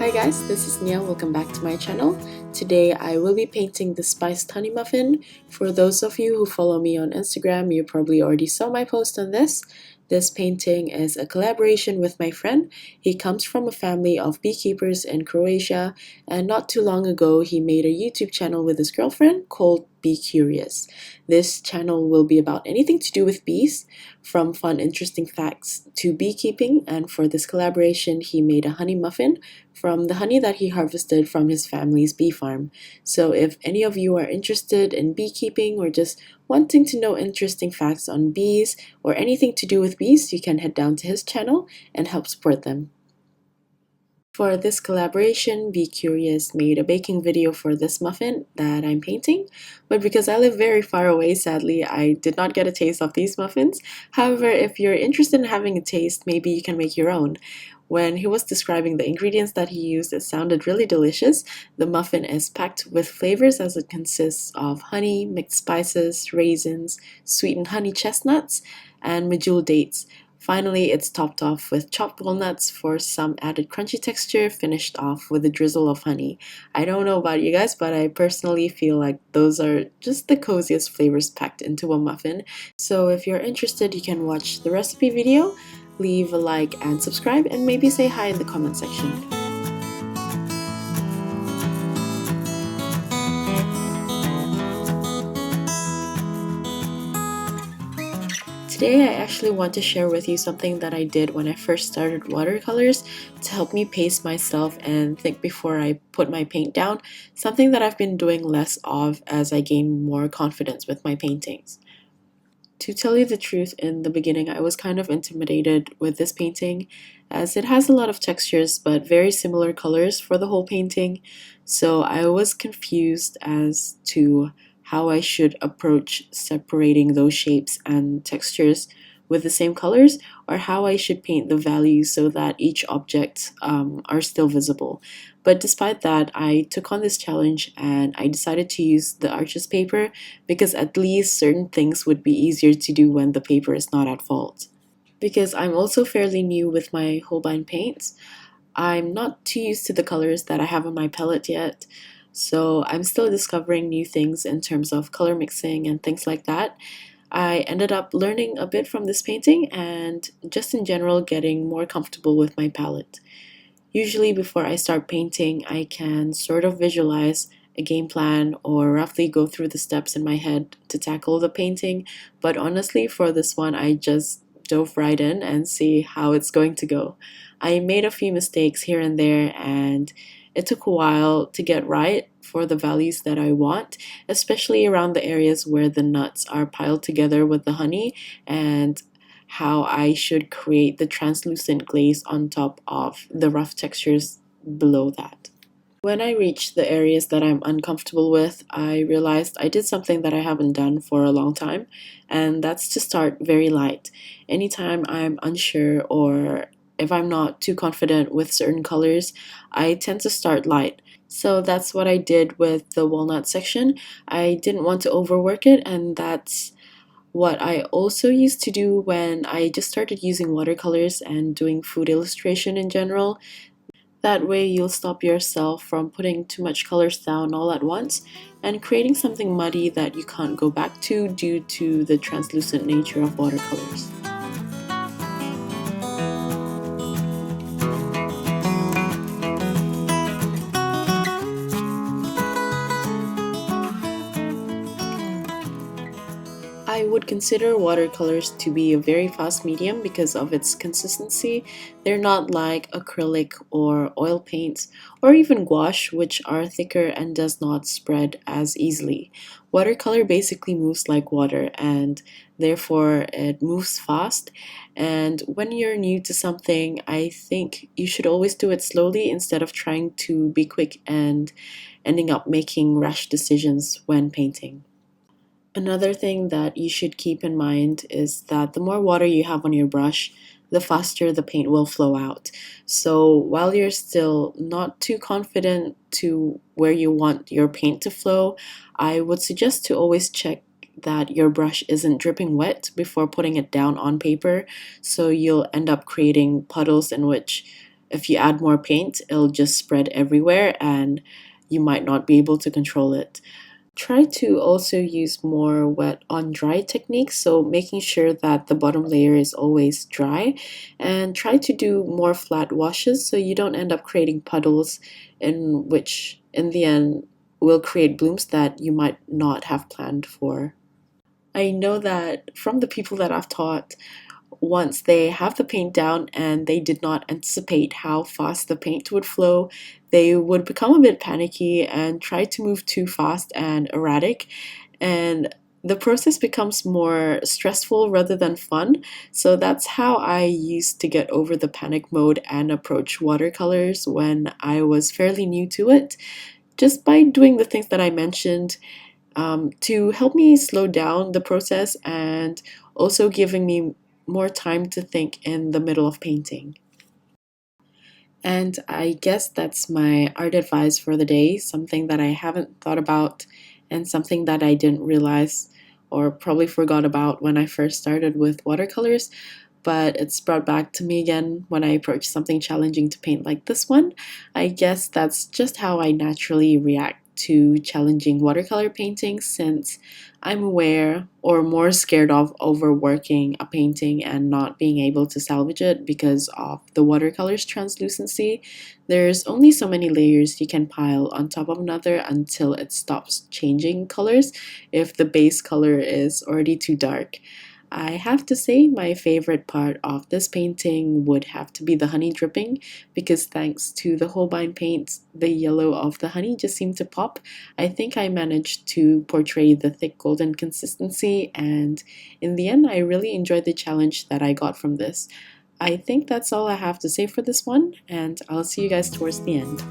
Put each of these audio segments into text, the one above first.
Hi guys, this is Nia. Welcome back to my channel. Today I will be painting the spiced honey muffin. For those of you who follow me on Instagram, you probably already saw my post on this. This painting is a collaboration with my friend. He comes from a family of beekeepers in Croatia, and not too long ago he made a YouTube channel with his girlfriend called Be Curious. This channel will be about anything to do with bees, from fun interesting facts to beekeeping, and for this collaboration he made a honey muffin from the honey that he harvested from his family's bee farm. So if any of you are interested in beekeeping or just wanting to know interesting facts on bees or anything to do with bees, you can head down to his channel and help support them. For this collaboration, Be Curious made a baking video for this muffin that I'm painting, but because I live very far away, sadly, I did not get a taste of these muffins. However, if you're interested in having a taste, maybe you can make your own. When he was describing the ingredients that he used, it sounded really delicious. The muffin is packed with flavors as it consists of honey, mixed spices, raisins, sweetened honey chestnuts, and medjool dates. Finally, it's topped off with chopped walnuts for some added crunchy texture, finished off with a drizzle of honey. I don't know about you guys, but I personally feel like those are just the coziest flavors packed into a muffin. So if you're interested, you can watch the recipe video, leave a like and subscribe, and maybe say hi in the comment section. Today I actually want to share with you something that I did when I first started watercolors to help me pace myself and think before I put my paint down, something that I've been doing less of as I gain more confidence with my paintings. To tell you the truth, in the beginning I was kind of intimidated with this painting as it has a lot of textures but very similar colors for the whole painting, so I was confused as to how I should approach separating those shapes and textures with the same colors, or how I should paint the values so that each object are still visible. But despite that, I took on this challenge and I decided to use the Arches paper because at least certain things would be easier to do when the paper is not at fault. Because I'm also fairly new with my Holbein paints, I'm not too used to the colors that I have on my palette yet, so I'm still discovering new things in terms of color mixing and things like that. I ended up learning a bit from this painting and just in general getting more comfortable with my palette. Usually before I start painting, I can sort of visualize a game plan or roughly go through the steps in my head to tackle the painting, but honestly for this one I just dove right in and see how it's going to go. I made a few mistakes here and there and it took a while to get right for the values that I want, especially around the areas where the nuts are piled together with the honey and how I should create the translucent glaze on top of the rough textures below that. When I reached the areas that I'm uncomfortable with, I realized I did something that I haven't done for a long time, and that's to start very light. Anytime I'm unsure or if I'm not too confident with certain colors, I tend to start light. So that's what I did with the walnut section. I didn't want to overwork it, and that's what I also used to do when I just started using watercolors and doing food illustration in general. That way you'll stop yourself from putting too much colors down all at once and creating something muddy that you can't go back to due to the translucent nature of watercolors. I would consider watercolors to be a very fast medium because of its consistency. They're not like acrylic or oil paints or even gouache, which are thicker and does not spread as easily. Watercolor basically moves like water and therefore it moves fast. And when you're new to something, I think you should always do it slowly instead of trying to be quick and ending up making rash decisions when painting. Another thing that you should keep in mind is that the more water you have on your brush, the faster the paint will flow out. So while you're still not too confident to where you want your paint to flow, I would suggest to always check that your brush isn't dripping wet before putting it down on paper, so you'll end up creating puddles in which if you add more paint, it'll just spread everywhere and you might not be able to control it. Try to also use more wet on dry techniques, so making sure that the bottom layer is always dry, and try to do more flat washes so you don't end up creating puddles in which in the end will create blooms that you might not have planned for. I know that from the people that I've taught, once they have the paint down and they did not anticipate how fast the paint would flow, they would become a bit panicky and try to move too fast and erratic, and the process becomes more stressful rather than fun. So that's how I used to get over the panic mode and approach watercolors when I was fairly new to it, just by doing the things that I mentioned, to help me slow down the process and also giving me more time to think in the middle of painting. And I guess that's my art advice for the day, something that I haven't thought about and something that I didn't realize or probably forgot about when I first started with watercolors, but it's brought back to me again when I approach something challenging to paint like this one. I guess that's just how I naturally react to challenging watercolor painting, since I'm aware or more scared of overworking a painting and not being able to salvage it because of the watercolor's translucency. There's only so many layers you can pile on top of another until it stops changing colors if the base color is already too dark. I have to say my favorite part of this painting would have to be the honey dripping, because thanks to the Holbein paint, the yellow of the honey just seemed to pop. I think I managed to portray the thick golden consistency, and in the end I really enjoyed the challenge that I got from this. I think that's all I have to say for this one, and I'll see you guys towards the end.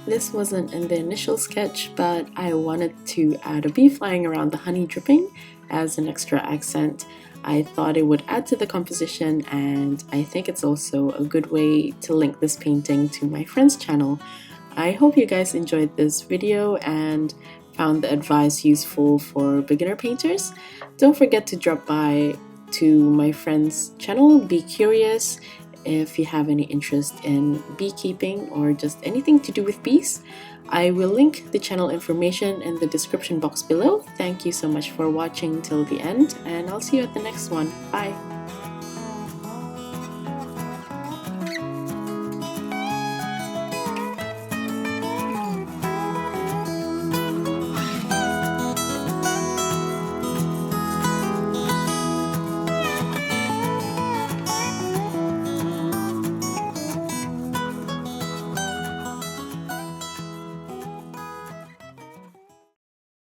This wasn't in the initial sketch, but I wanted to add a bee flying around the honey dripping as an extra accent. I thought it would add to the composition, and I think it's also a good way to link this painting to my friend's channel. I hope you guys enjoyed this video and found the advice useful for beginner painters. Don't forget to drop by to my friend's channel, Be Curious. if you have any interest in beekeeping or just anything to do with bees. I will link the channel information in the description box below. Thank you so much for watching till the end, and I'll see you at the next one. Bye!